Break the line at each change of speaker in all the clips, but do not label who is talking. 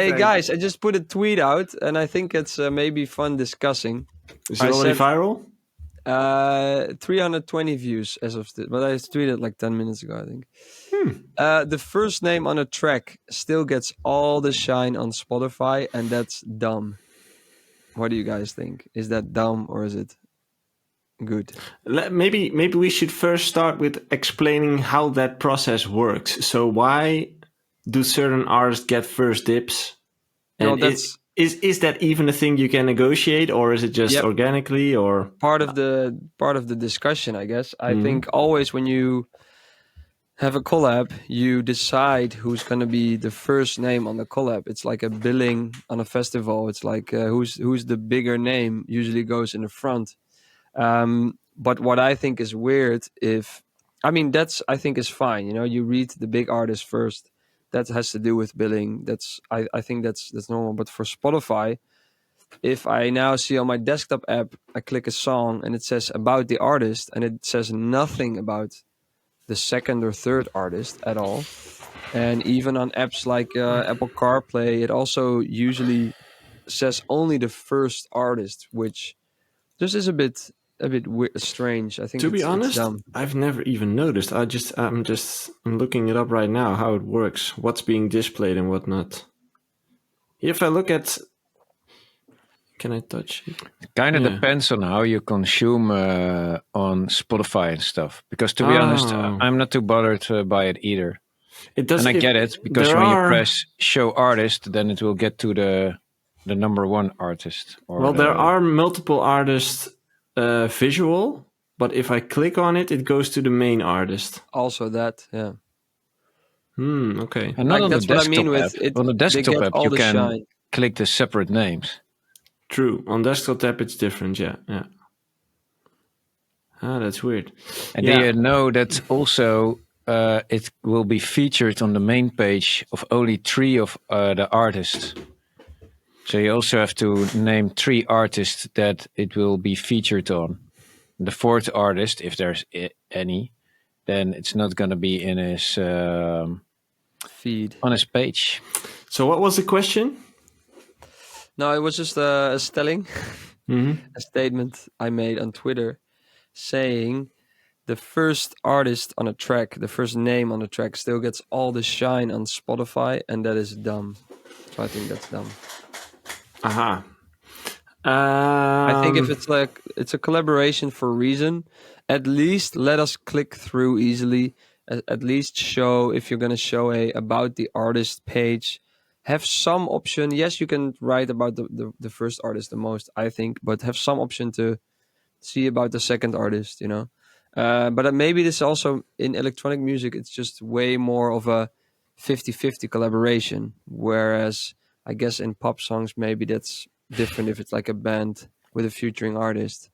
Hey
Thanks.
guys, I just put a tweet out, and I think it's maybe fun discussing.
Is it
I
already
said
viral?
320 views as of but I tweeted like 10 minutes ago, I think. The first name on a track still gets all the shine on Spotify, and that's dumb. What do you guys think? Is that dumb or is it good?
Maybe we should first start with explaining how that process works. So why do certain artists get first dibs?
No,
And
that's
is that even a thing you can negotiate, or is it just
yep,
organically, or
part of the discussion, I guess. I
Mhm.
think always when you have a collab, you decide who's going to be the first name on the collab. It's like a billing on a festival. It's like who's the bigger name usually goes in the front. But what I think is weird, that's I think is fine. You know, you read the big artist first. That has to do with billing. I think that's normal. But for Spotify, if I now see on my desktop app, I click a song and it says about the artist, and it says nothing about the second or third artist at all. And even on apps like Apple CarPlay, it also usually says only the first artist, which just is a bit strange. I think
to be
it's
honest,
dumb.
I've never even noticed. I'm looking it up right now how it works, what's being displayed and whatnot. If I look at, can I touch it?
Kind of
Yeah.
depends on how you consume on Spotify and stuff. Because to be honest, I'm not too bothered by it either.
It does.
And I get it, because
there
when
are,
you press show artist, then it will get to the number one artist. Or
there are multiple artists visual, but if I click on it, it goes to the main artist.
Also, that yeah.
Okay.
And not
Like
on the
that's what I
desktop
mean
app.
with it.
On the
They
desktop
get
app,
all
you
the
can
shine.
click the separate names.
True. On desktop app, it's different. Yeah. That's weird.
And do you know that also it will be featured on the main page of only 3 of the artists? So you also have to name 3 artists that it will be featured on. The 4th artist, if there's any, then it's not going to be in his
Feed.
on his page.
So what was the question?
No, it was just a stelling, a statement I made on Twitter saying the first artist on a track, the first name on a track still gets all the shine on Spotify, and that is dumb. So I think that's dumb.
Aha.
I think if it's a collaboration for a reason, at least let us click through easily. At least show, if you're going to show a about the artist page, have some option. Yes, you can write about the first artist the most, I think, but have some option to see about the second artist, you know. But maybe this also in electronic music, it's just way more of a 50-50 collaboration. Whereas I guess in pop songs, maybe that's different if it's like a band with a featuring artist.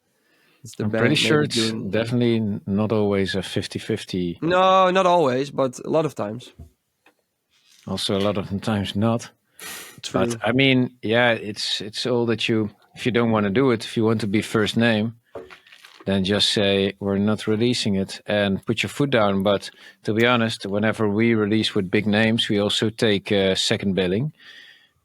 It's the
I'm
band
pretty sure
maybe
it's
doing...
definitely not always a 50-50.
No, not always, but a lot of times.
Also, a lot of the times not.
True.
But I mean, yeah, it's all that you, if you don't want to do it, if you want to be first name, then just say we're not releasing it and put your foot down. But to be honest, whenever we release with big names, we also take second billing.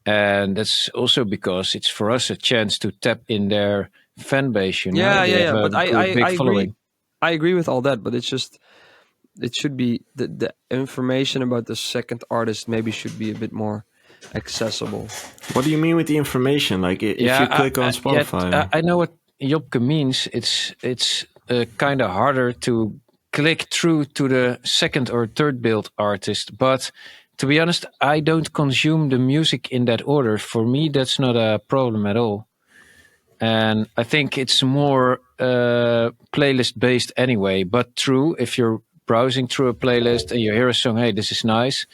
And that's also because it's for us a chance to tap in their fan base, you know?
Yeah.
They have a
But I
big
agree.
following.
I agree with all that, but it's just it should be the information about the second artist maybe should be a bit more accessible.
What do you mean with the information? Like if you click on Spotify?
I know what Jobke means. It's kind of harder to click through to the second or third build artist. But to be honest, I don't consume the music in that order. For me, that's not a problem at all. And I think it's more playlist based anyway. But true, if you're browsing through a playlist and you hear a song, hey, this is nice,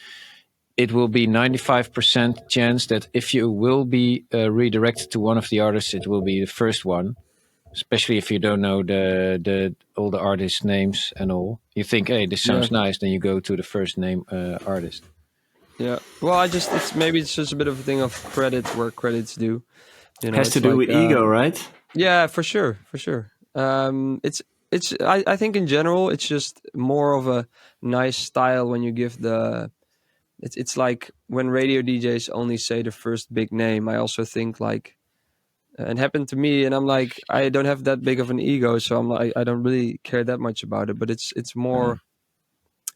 it will be 95% chance that if you will be redirected to one of the artists, it will be the first one. Especially if you don't know all the artists' names and all. You think, hey, this sounds nice, then you go to the first name artist.
Yeah. Well, it's just a bit of a thing of credit where credit's due. You know,
has to do with ego, right?
Yeah, for sure. I think in general it's just more of a nice style when you give the it's like when radio DJs only say the first big name. I also think like, and happened to me, and I'm like, I don't have that big of an ego, so I'm like, I don't really care that much about it. But it's more,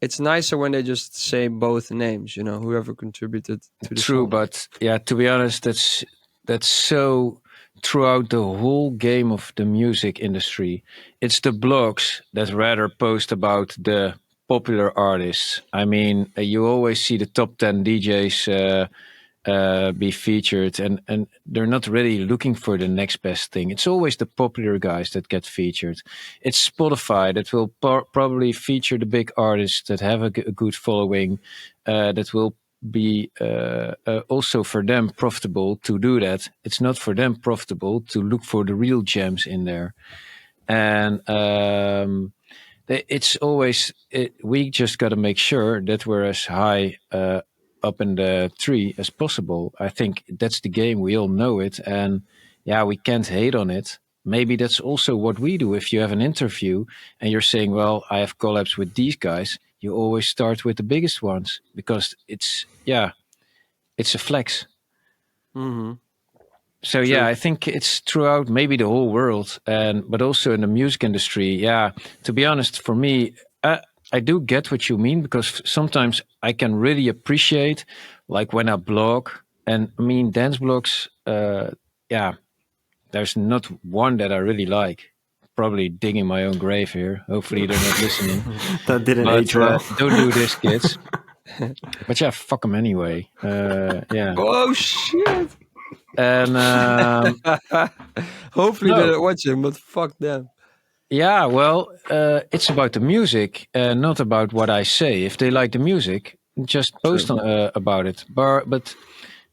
it's nicer when they just say both names. You know, whoever contributed to the
True,
song.
but yeah, to be honest, that's so throughout the whole game of the music industry. It's the blogs that rather post about the popular artists. I mean, you always see the top 10 DJs be featured, and they're not really looking for the next best thing. It's always the popular guys that get featured. It's Spotify that will probably feature the big artists that have a good following, that will be also for them profitable to do that. It's not for them profitable to look for the real gems in there. And it's always, we just got to make sure that we're as high up in the tree as possible. I think that's the game. We all know it. And yeah, we can't hate on it. Maybe that's also what we do. If you have an interview and you're saying, well, I have collabs with these guys, you always start with the biggest ones because it's a flex.
Mm-hmm.
So
True.
yeah, I think it's throughout maybe the whole world, but also in the music industry. Yeah, to be honest, for me, I do get what you mean because sometimes I can really appreciate, like when I blog, and I mean dance blogs. Yeah, there's not one that I really like. Probably digging my own grave here. Hopefully they're not listening.
That didn't
But
age well.
don't do this, kids. But yeah, fuck them anyway. Yeah,
Oh shit!
and
Hopefully
No.
they don't watch him, but fuck them.
yeah, well, it's about the music, not about what I say. If they like the music, just post about it. But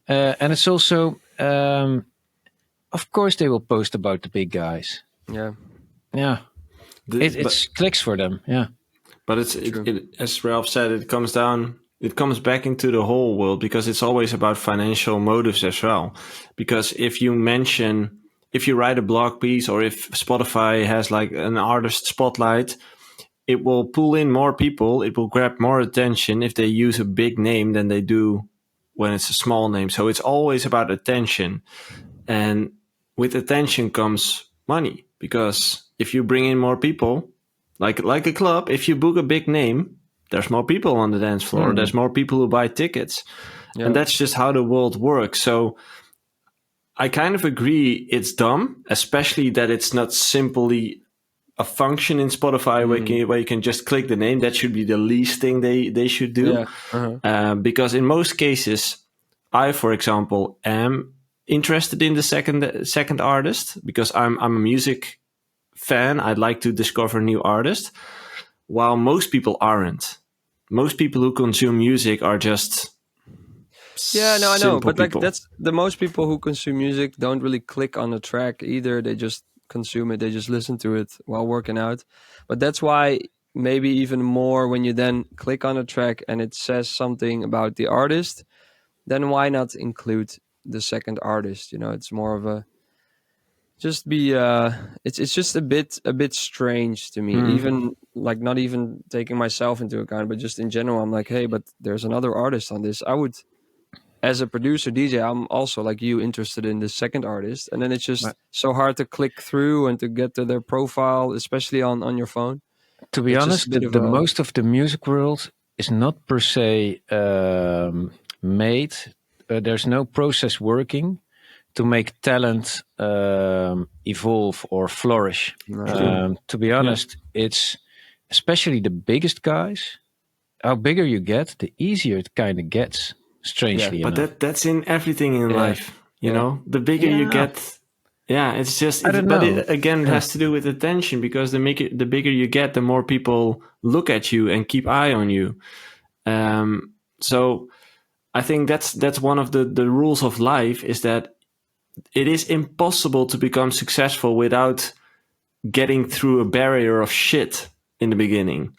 and it's also, of course, they will post about the big guys.
Yeah.
Yeah,
The-
it's clicks for them. Yeah.
But as Ralph said, it comes back into the whole world because it's always about financial motives as well. Because if you write a blog piece or if Spotify has like an artist spotlight, it will pull in more people. It will grab more attention if they use a big name than they do when it's a small name. So it's always about attention. And with attention comes money because if you bring in more people, like a club, if you book a big name, there's more people on the dance floor. There's more people who buy tickets.
Yeah.
And that's just how the world works. So I kind of agree it's dumb, especially that it's not simply a function in Spotify where you can just click the name. That should be the least thing they should do.
Yeah. Uh-huh.
Because in most cases, I, for example, am interested in the second artist because I'm a music fan. I'd like to discover new artists, while most people aren't. Most people who consume music are just
Yeah, no, I know,
simple
but like
people.
that's the most people who consume music don't really click on the track either. They just consume it. They just listen to it while working out. But that's why maybe even more when you then click on a track and it says something about the artist, then why not include the second artist? You know, it's more of a just be it's just a bit strange to me. Even like not even taking myself into account, but just in general, I'm like, hey, but there's another artist on this. I would, as a producer DJ, I'm also like you interested in the second artist, and then it's just so hard to click through and to get to their profile, especially on your phone.
To be
It's just
honest,
a bit of
the
a
most of the music world is not per se made. There's no process working to make talent evolve or flourish. To be honest, it's especially the biggest guys. How bigger you get, the easier it kind of gets. Strangely
But
enough.
that's in everything in life, you
Yeah.
know. The bigger you
Yeah.
get, it's just.
I don't
But
know.
it, again, it has to do with attention because the bigger you get, the more people look at you and keep eye on you. So I think that's one of the rules of life is that it is impossible to become successful without getting through a barrier of shit in the beginning.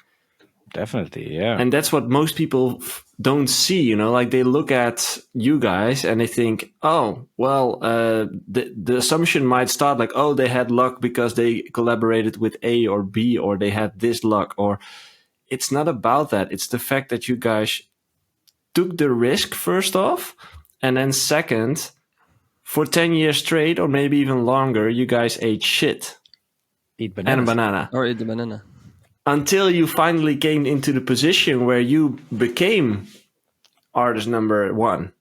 Definitely, yeah.
And that's what most people don't see, you know, like they look at you guys and they think, oh, well, the assumption might start like, oh, they had luck because they collaborated with A or B, or they had this luck, or it's not about that. It's the fact that you guys took the risk first off, and then second, for 10 years straight or maybe even longer, you guys ate shit
Eat
and
bananas.
banana
Or eat the banana.
until you finally came into the position where you became artist number one.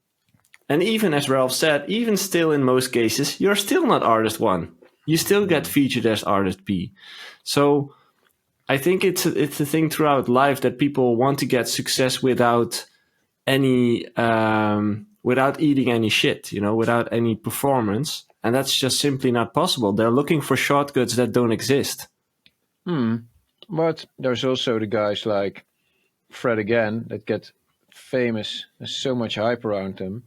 And even as Ralph said, even still in most cases, you're still not artist one. You still get featured as artist B. So I think it's a thing throughout life that people want to get success without any without eating any shit, without any performance, and that's just simply not possible. They're looking for shortcuts that don't exist.
But there's also the guys like Fred again that get famous. There's so much hype around them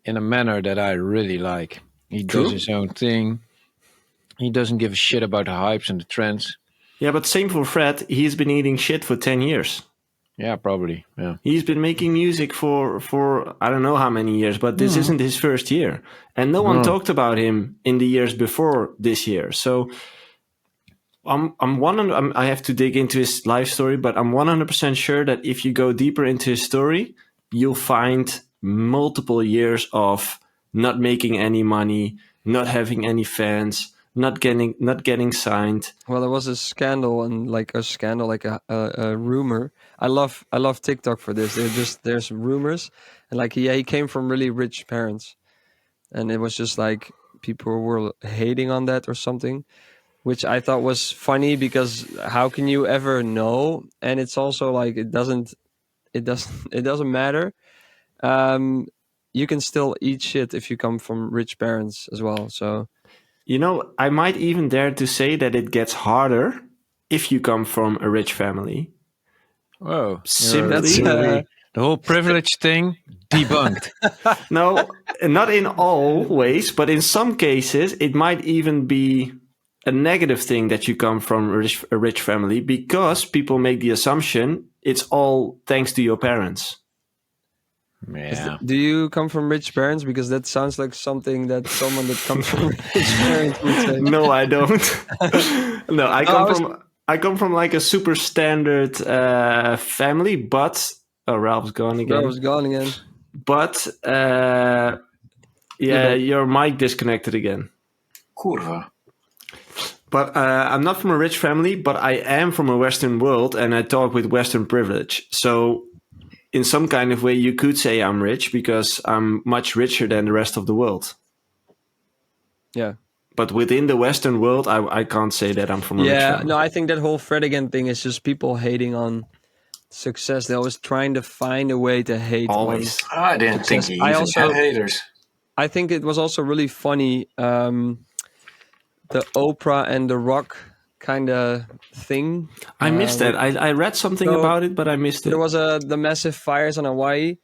in a manner that I really like. He does his own thing. He doesn't give a shit about the hypes and the trends.
Yeah, but same for Fred. He's been eating shit for 10 years.
Yeah, probably. Yeah.
He's been making music for I don't know how many years, but this isn't his first year. And no one talked about him in the years before this year. So I have to dig into his life story, but I'm 100% sure that if you go deeper into his story, you'll find multiple years of not making any money, not having any fans, not getting signed.
Well, there was a scandal and like a rumor. I love TikTok for this. There's rumors, and like he came from really rich parents, and it was just like people were hating on that or something, which I thought was funny because how can you ever know? And it's also like it doesn't matter. You can still eat shit if you come from rich parents as well. So.
I might even dare to say that it gets harder if you come from a rich family.
Whoa.
Simply,
the whole privilege thing debunked.
No, not in all ways, but in some cases, it might even be a negative thing that you come from a rich family because people make the assumption it's all thanks to your parents.
Yeah.
Mm.
Do you come from rich parents? Because that sounds like something that someone that comes from rich parents would say.
No, I don't. No, I come from like a super standard family, but Ralph's gone again.
Ralph's gone again.
But your mic disconnected again.
Kurwa.
But I'm not from a rich family, but I am from a Western world, and I talk with Western privilege. So in some kind of way, you could say I'm rich because I'm much richer than the rest of the world.
Yeah.
But within the Western world, I can't say that I'm from a rich family.
No, I think that whole Fred again thing is just people hating on success. They're always trying to find a way to hate.
Always.
I didn't think he even had haters.
I think it was also really funny, the Oprah and The Rock kind of thing.
I missed that. I read something about it, but I missed it.
There was the massive fires on Hawaii.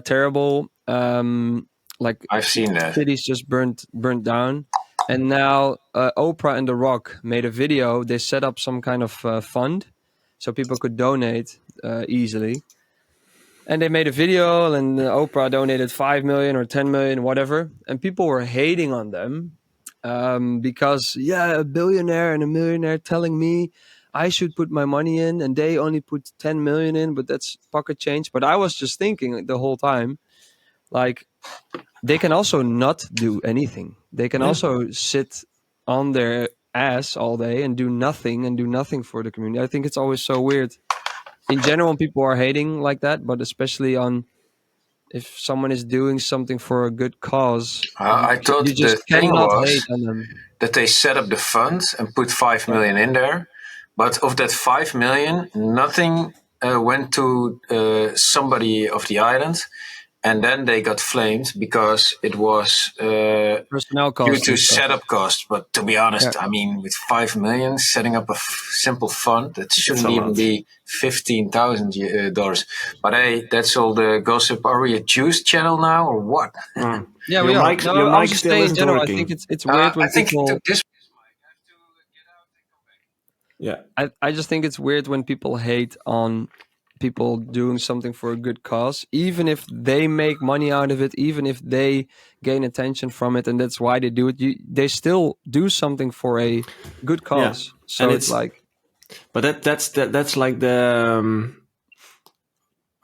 Terrible. Like
I've seen that.
Cities just burnt down. And now Oprah and The Rock made a video. They set up some kind of fund so people could donate easily. And they made a video, and Oprah donated 5 million or 10 million, whatever. And people were hating on them because, a billionaire and a millionaire telling me I should put my money in, and they only put 10 million in, but that's pocket change. But I was just thinking the whole time, like, they can also not do anything. They can also sit on their ass all day and do nothing for the community. I think it's always so weird. In general, when people are hating like that, but especially on if someone is doing something for a good cause,
I thought
you just
the thing
cannot
was
hate on them.
that they set up the fund and put 5 million in there. But of that 5 million, nothing went to somebody of the island. And then they got flamed because it was
Personnel costs
due to
and stuff.
setup costs. But to be honest, I mean, with 5 million, setting up a simple fund, that shouldn't even be $15,000. But hey, that's all the gossip. Are we a juice channel now or what?
Yeah,
Your
we are.
mic-
No,
your
I was
mic
just
still
saying in
isn't
general,
working.
I think it's weird when
I think
people.
this
Yeah.
I just think it's weird when people hate on people doing something for a good cause, even if they make money out of it, even if they gain attention from it, and that's why they do it. They still do something for a good cause. So
And
it's like,
but that's like the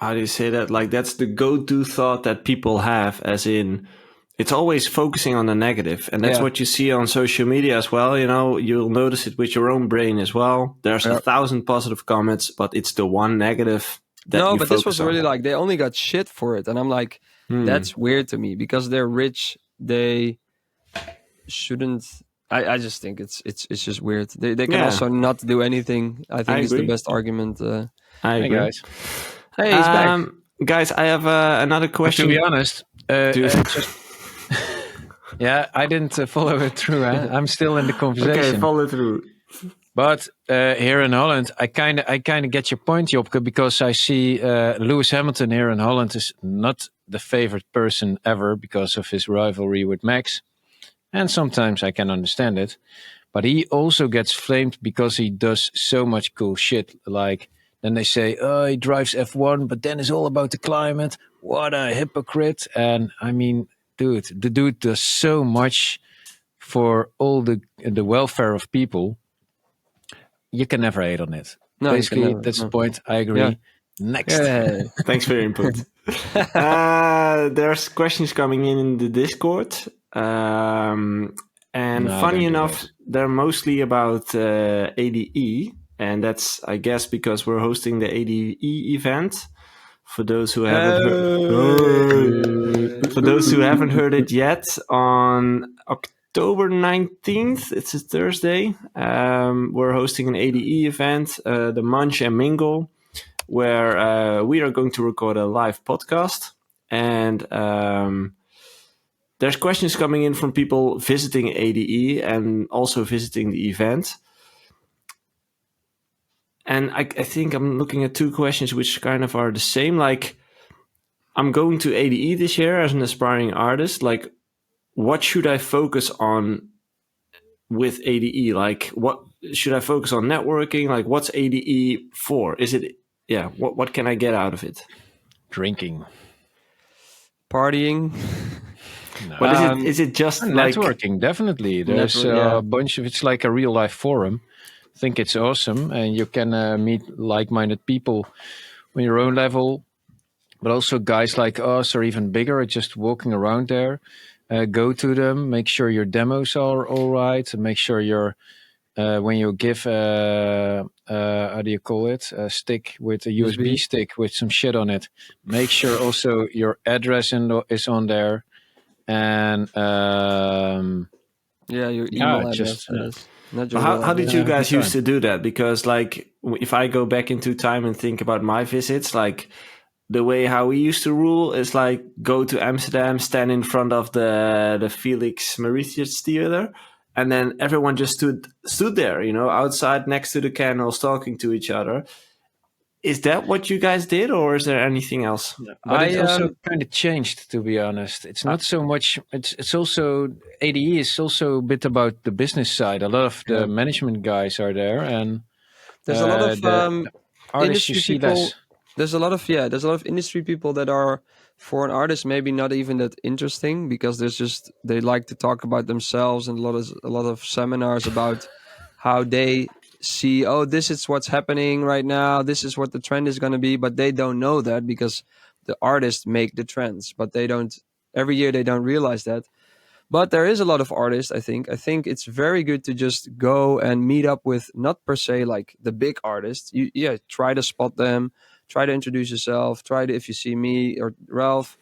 how do you say that? Like that's the go-to thought that people have, as in it's always focusing on the negative. And that's what you see on social media as well. You know, you'll notice it with your own brain as well. There's 1,000 positive comments, but it's the one negative that you
but this was really like, they only got shit for it. And I'm like, that's weird to me because they're rich. They shouldn't. I just think it's just weird. They can also not do anything. I think it's the best argument.
I agree.
Hey guys.
Hey, he's back.
Guys, I have another question.
To be honest, yeah, I didn't follow it through. I'm still in the conversation.
Okay, follow through.
But here in Holland, I kind of get your point, Jopke, because I see Lewis Hamilton here in Holland is not the favorite person ever because of his rivalry with Max. And sometimes I can understand it. But he also gets flamed because he does so much cool shit. Like, then they say, oh, he drives F1, but then it's all about the climate. What a hypocrite. And I mean, dude, the dude does so much for all the welfare of people. You can never hate on it. No, basically, that's the point. I agree. Yeah. Next.
Yeah. Thanks for your input. There's questions coming in the Discord. And funny enough, they're mostly about ADE. And that's, I guess, because we're hosting the ADE event. For those who haven't heard it yet, on October 19th, it's a Thursday, we're hosting an ADE event, the Munch and Mingle, where we are going to record a live podcast. And there's questions coming in from people visiting ADE and also visiting the event. And I think I'm looking at two questions which kind of are the same. Like, I'm going to ADE this year as an aspiring artist. Like, what should I focus on with ADE? Like, what should I focus on networking? Like, what's ADE for? Is it, what can I get out of it?
Drinking.
Partying.
No. But is it just
networking?
Like,
definitely. There's a bunch of, it's like a real life forum. I think it's awesome, and you can meet like-minded people on your own level, but also guys like us or even bigger, just walking around there. Go to them, make sure your demos are all right, and make sure you're when you give how do you call it, a stick with a USB stick with some shit on it, make sure also your address is on there, and
your email address.
How did you guys used to do that? Because like, if I go back into time and think about my visits, like the way how we used to rule is like go to Amsterdam, stand in front of the Felix Mauritius Theater, and then everyone just stood there, you know, outside next to the candles talking to each other. Is that what you guys did, or is there anything else?
But it also kind of changed, to be honest. It's not so much. It's also ADE is also a bit about the business side. A lot of the management guys are there, and
there's a lot of
artists you see
people.
less.
There's a lot of industry people that are, for an artist, maybe not even that interesting, because they like to talk about themselves, and a lot of seminars about how they see, this is what's happening right now, this is what the trend is going to be, but they don't know that because the artists make the trends, but every year they don't realize that. But there is a lot of artists. I think it's very good to just go and meet up with, not per se like the big artists. Try to spot them, try to introduce yourself, if you see me or Ralph,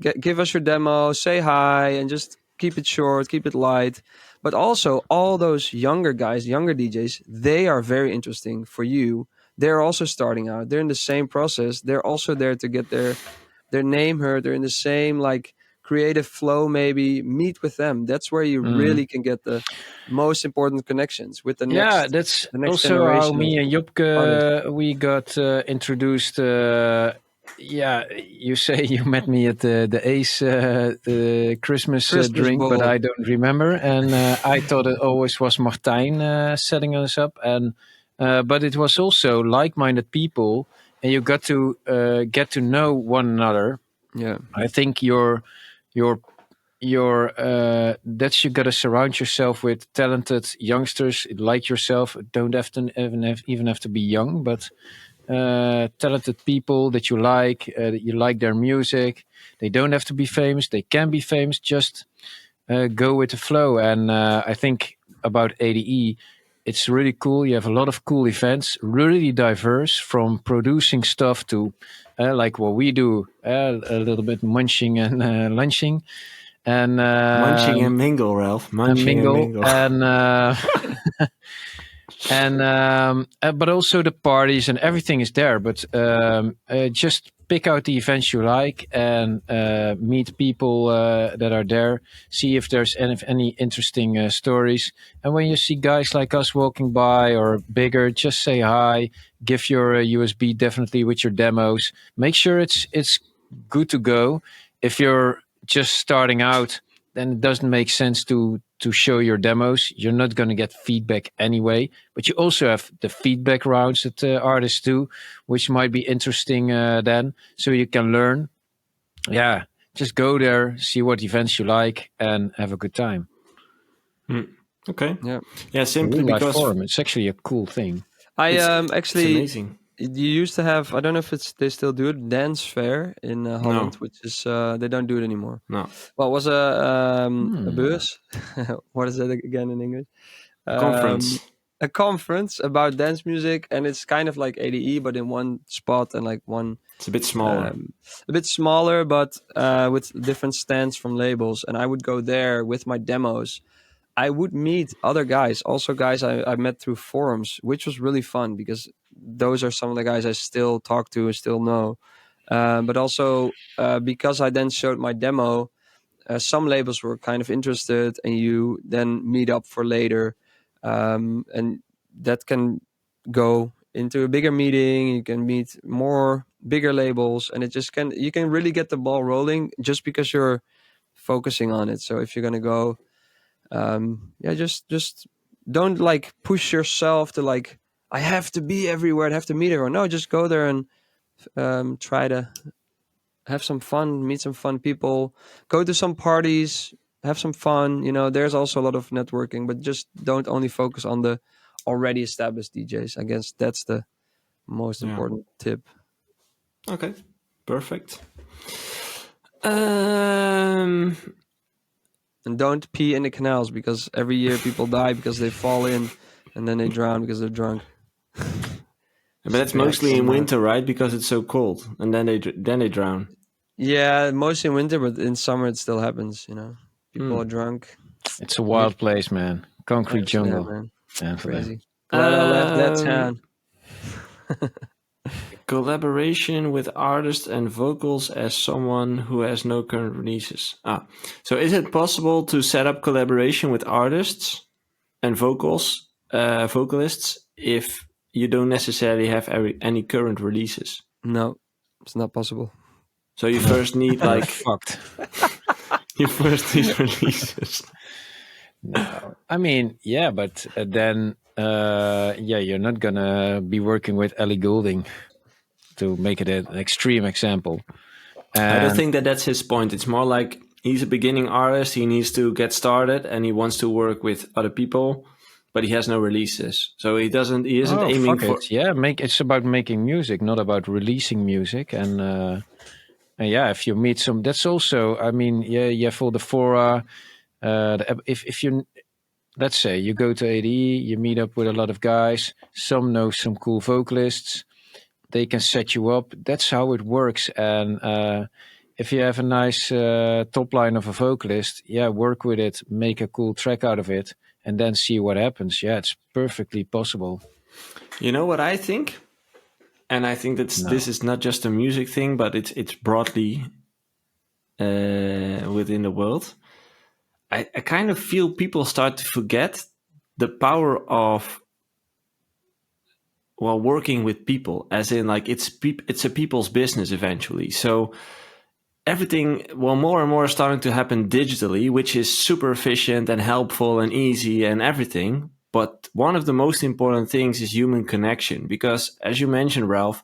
give us your demo, say hi, and just keep it short, keep it light. But also all those younger guys, younger DJs, they are very interesting for you. They're also starting out. They're in the same process. They're also there to get their name heard. They're in the same like creative flow. Maybe meet with them. That's where you really can get the most important connections with the next.
Yeah, that's
the next
also
generation
how me and Jopke we got introduced. You say you met me at the Ace Christmas drink,
ball.
but I don't remember. And I thought it always was Martijn setting us up, and but it was also like-minded people, and you got to get to know one another.
Yeah,
I think that's you got to surround yourself with talented youngsters like yourself. Don't have to even have to be young, but talented people that you like their music. They don't have to be famous. They can be famous. Just go with the flow. And I think about ADE, it's really cool. You have a lot of cool events, really diverse, from producing stuff to like what we do, a little bit munching and lunching, and
Munching and mingle, Ralph. Munching and
mingle,
mingle.
but also the parties and everything is there. But just pick out the events you like and meet people that are there. See if there's any interesting stories. And when you see guys like us walking by or bigger, just say hi. Give your USB definitely with your demos. Make sure it's good to go. If you're just starting out, then it doesn't make sense to show your demos. You're not going to get feedback anyway. But you also have the feedback rounds that artists do, which might be interesting then, so you can learn. Yeah, just go there, see what events you like, and have a good time.
Okay.
Yeah.
Simply
Real life
because
forum, it's actually a cool thing.
I
it's
actually
amazing.
you used to have, I don't know if they still do it, dance fair in Holland, which is they don't do it anymore.
No.
Well, it was a beurs. What is that again in English?
Conference.
A conference about dance music, and it's kind of like ADE, but in one spot and like one.
It's a bit smaller.
A bit smaller, but with different stands from labels. And I would go there with my demos. I would meet other guys, also guys I met through forums, which was really fun because those are some of the guys I still talk to and still know. But also because I then showed my demo, some labels were kind of interested, and you then meet up for later. And that can go into a bigger meeting. You can meet more bigger labels, and you can really get the ball rolling just because you're focusing on it. So if you're going to go, just don't like push yourself to like, I have to be everywhere and have to meet everyone. No, just go there and try to have some fun, meet some fun people, go to some parties, have some fun. There's also a lot of networking, but just don't only focus on the already established DJs. I guess that's the most important tip.
Okay, perfect.
And don't pee in the canals, because every year people die because they fall in and then they drown because they're drunk.
But that's mostly in winter, right? Because it's so cold, and then they drown.
Yeah, mostly in winter, but in summer it still happens. People are drunk.
It's a wild place, man. Concrete jungle.
Man.
Yeah,
crazy. Glad I left that town.
Collaboration with artists and vocals as someone who has no current releases. So is it possible to set up collaboration with artists and vocalists if you don't necessarily have any current releases?
No, it's not possible.
So you first need like
fucked.
You first need releases.
No, I mean, yeah, but then you're not gonna be working with Ellie Goulding, to make it an extreme example.
I don't think that's his point. It's more like he's a beginning artist. He needs to get started, and he wants to work with other people, but he has no releases. So he isn't aiming for.
It's about making music, not about releasing music. And if you meet some, that's also. I mean, you have all the fora. If you, let's say you go to ADE, you meet up with a lot of guys. Some know some cool vocalists. They can set you up. That's how it works. And if you have a nice top line of a vocalist, work with it, make a cool track out of it, and then see what happens. Yeah, it's perfectly possible.
You know what I think? And I think this is not just a music thing, but it's broadly within the world. I kind of feel people start to forget the power of working with people, as in like it's a people's business eventually. So everything, more and more starting to happen digitally, which is super efficient and helpful and easy and everything. But one of the most important things is human connection, because as you mentioned, Ralph,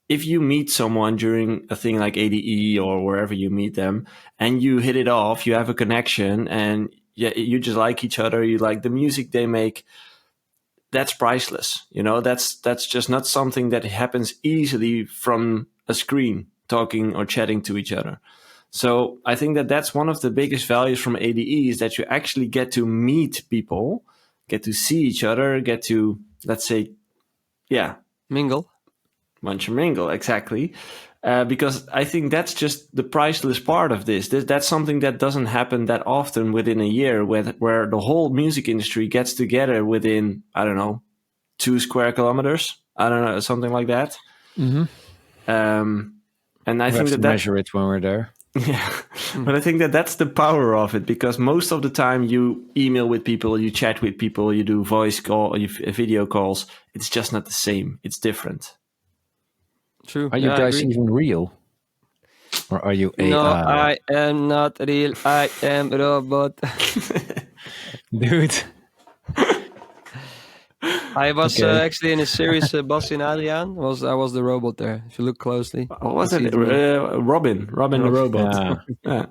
if you meet someone during a thing like ADE or wherever you meet them and you hit it off, you have a connection and you just like each other, you like the music they make, that's priceless. That's just not something that happens easily from a screen talking or chatting to each other. So I think that that's one of the biggest values from ADE, is that you actually get to meet people, get to see each other, get to, let's say,
Mingle.
munch and mingle, exactly. Because I think that's just the priceless part of this. That's something that doesn't happen that often within a year, where the whole music industry gets together within, I don't know, 2 square kilometers. I don't know, something like that.
Mm-hmm.
And I
We
think
have to
that
measure it when we're there.
yeah, but I think that that's the power of it, because most of the time you email with people, you chat with people, you do voice call, you video calls. It's just not the same. It's different.
True.
Are you
I
guys
agree.
even real? Or are you AI?
No, I am not real. I am robot.
Dude.
I was
Okay.
actually in a series, Bassi and Adriaan. I was the robot there. If you look closely,
What was
you
it?
see me.
Robin the robot.
Yeah.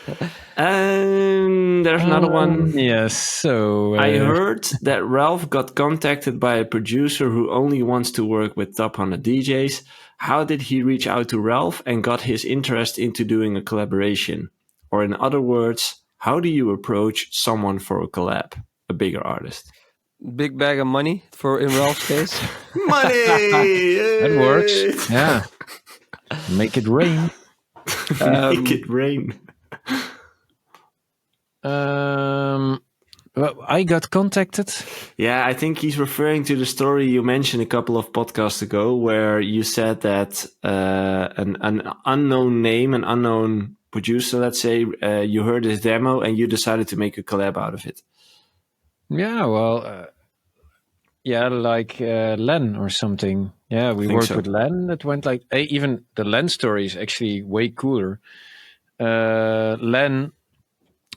Yeah. And there's another one.
Yes. So
I heard that Ralph got contacted by a producer who only wants to work with top 100 DJs. How did he reach out to Ralph and got his interest into doing a collaboration? Or in other words, how do you approach someone for a collab, a bigger artist?
Big bag of money in Ralph's case.
Money!
that works. Yeah. Make it rain.
Make it rain.
Well, I got contacted.
Yeah, I think he's referring to the story you mentioned a couple of podcasts ago, where you said that an unknown name, an unknown producer, let's say, you heard his demo and you decided to make a collab out of it.
Yeah, well, like Len or something. Yeah, we
think
worked
so.
with Len. That went like, even the Len story is actually way cooler. Len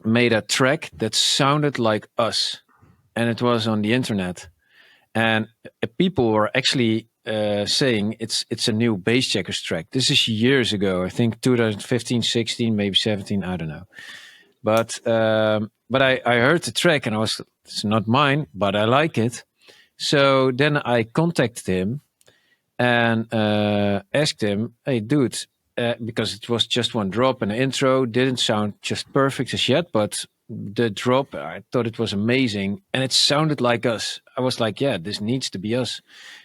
made a track that sounded like us, and it was on the internet. And people were actually saying it's a new Bassjackers track. This is years ago. I think 2015, 16, maybe 17. I don't know. But I heard the track and it's not mine, but I like it. So then I contacted him and asked him, "Hey, dude," because it was just one drop and the intro didn't sound just perfect as yet, but the drop, I thought it was amazing and it sounded like us. I was like, yeah, this needs to be us.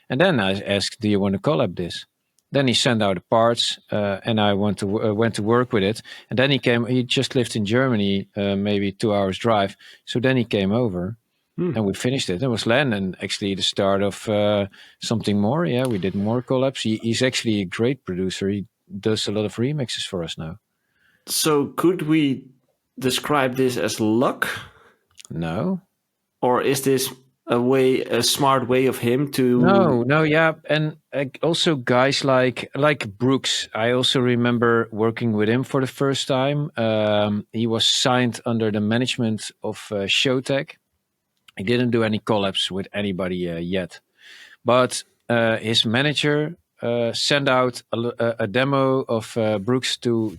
And then I asked, "Do you want to collab this?" Then he sent out the parts, and I went to work with it. And then he came. He just lived in Germany, maybe 2 hours drive. So then he came over, and we finished it. It was Len, and actually the start of something more. Yeah, we did more collabs. He's actually a great producer. He does a lot of remixes for us now.
So could we describe this as luck?
No.
Or is this a smart way of him to...
No, yeah. And also guys like Brooks, I also remember working with him for the first time. He was signed under the management of Showtech. He didn't do any collabs with anybody yet. But his manager sent out a demo of Brooks to,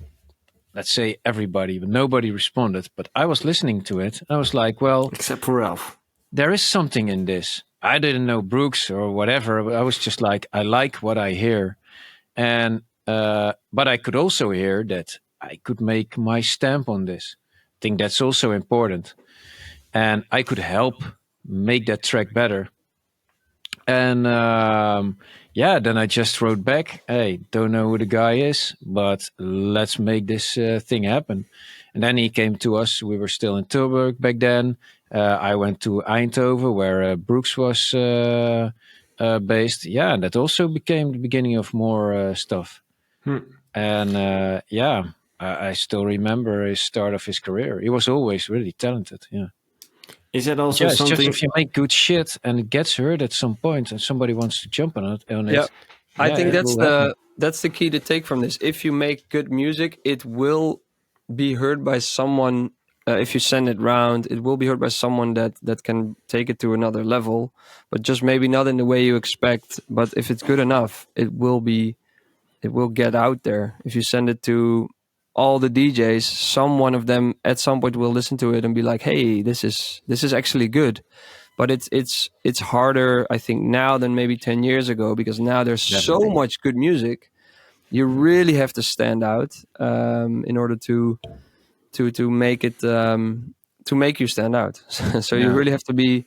let's say, everybody, but nobody responded. But I was listening to it. And I was like, well...
Except for Ralph.
There is something in this. I didn't know Brooks or whatever. I was just like, I like what I hear. And but I could also hear that I could make my stamp on this. I think that's also important. And I could help make that track better. And then I just wrote back, hey, don't know who the guy is, but let's make this thing happen. And then he came to us. We were still in Tilburg back then. I went to Eindhoven, where Brooks was based. Yeah, and that also became the beginning of more stuff. And I still remember his start of his career. He was always really talented. Yeah.
Is that also
it's
something...
just if you make good shit and it gets heard at some point and somebody wants to jump on it.
Yeah. I think
it will happen.
that's the key to take from this. If you make good music, it will be heard by someone. If you send it round, it will be heard by someone that can take it to another level, but just maybe not in the way you expect. But if it's good enough, it will get out there. If you send it to all the DJs, some one of them at some point will listen to it and be like, "Hey, this is actually good." but it's harder, I think, now than maybe 10 years ago, because now there's so
Definitely.
much good music. You really have to stand out in order to make it to make you stand out. So you
Yeah.
really have to be.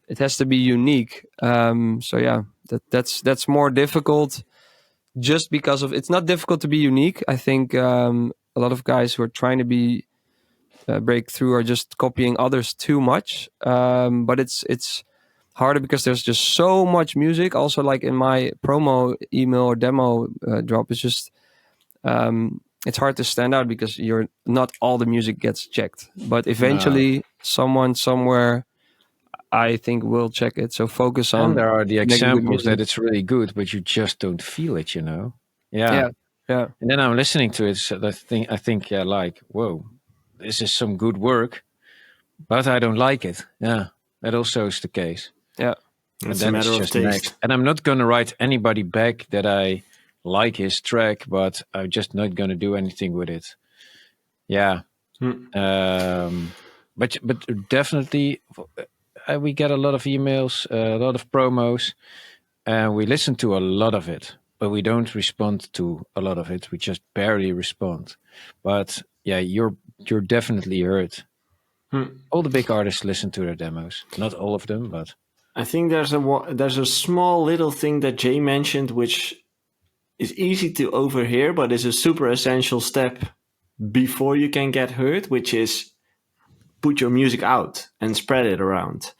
It has to be unique. So yeah, that's more difficult. Just because of it's not difficult to be unique. I think a lot of guys who are trying to be break through are just copying others too much. But it's harder because there's just so much music. Also, like in my promo email or demo drop, it's just it's hard to stand out because you're not all the music gets checked. But eventually, someone somewhere, I think, will check it. So focus
And
on
there are the
making good
examples that
music.
it's really good, but you just don't feel it, Yeah.
Yeah, yeah,
And then I'm listening to it, so I think, yeah, like, whoa, this is some good work, but I don't like it. Yeah, that also is the case.
yeah.
And
It's a
then it's
matter of
just
taste.
next. And I'm not going to write anybody back that I like his track, but I'm just not going to do anything with it. Yeah. But definitely, we get a lot of emails, a lot of promos, and we listen to a lot of it, but we don't respond to a lot of it. We just barely respond. But yeah, you're definitely heard. All the big artists listen to their demos. Not all of them, but
I think there's a small little thing that Jay mentioned, which is easy to overhear, but is a super essential step before you can get heard, which is put your music out and spread it around.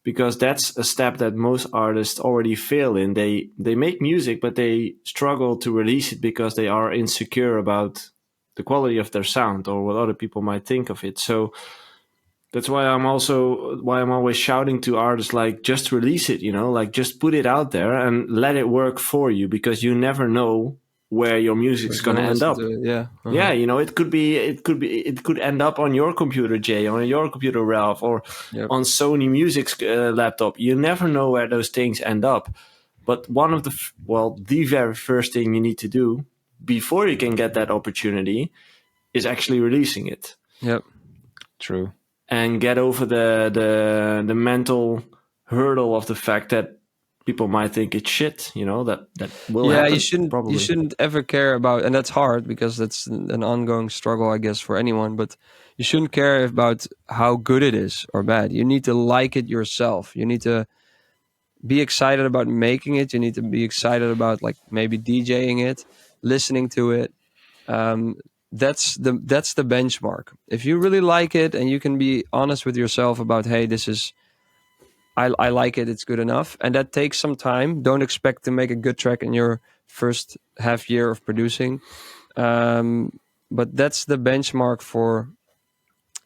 Because that's a step that most artists already fail in. They make music, but they struggle to release it because they are insecure about the quality of their sound or what other people might think of it. So that's why I'm always shouting to artists, like, just release it, like, just put it out there and let it work for you, because you never know where your music's
Who's
going to
gonna
end
listen
up.
to it? Yeah,
Yeah, it could end up on your computer, Jay, on your computer, Ralph, or
Yep.
on Sony Music's laptop. You never know where those things end up. But one of the very first thing you need to do before you can get that opportunity is actually releasing it.
Yep.
true.
And get over the mental hurdle of the fact that people might think it's shit, that will
Yeah,
happen.
you shouldn't ever care about, and that's hard because that's an ongoing struggle, I guess, for anyone. But you shouldn't care about how good it is or bad. You need to like it yourself. You need to be excited about making it. You need to be excited about, like, maybe DJing it, listening to it. Um, that's the benchmark. If you really like it and you can be honest with yourself about, hey, this is I like it, it's good enough, and that takes some time. Don't expect to make a good track in your first half year of producing, but that's the benchmark for,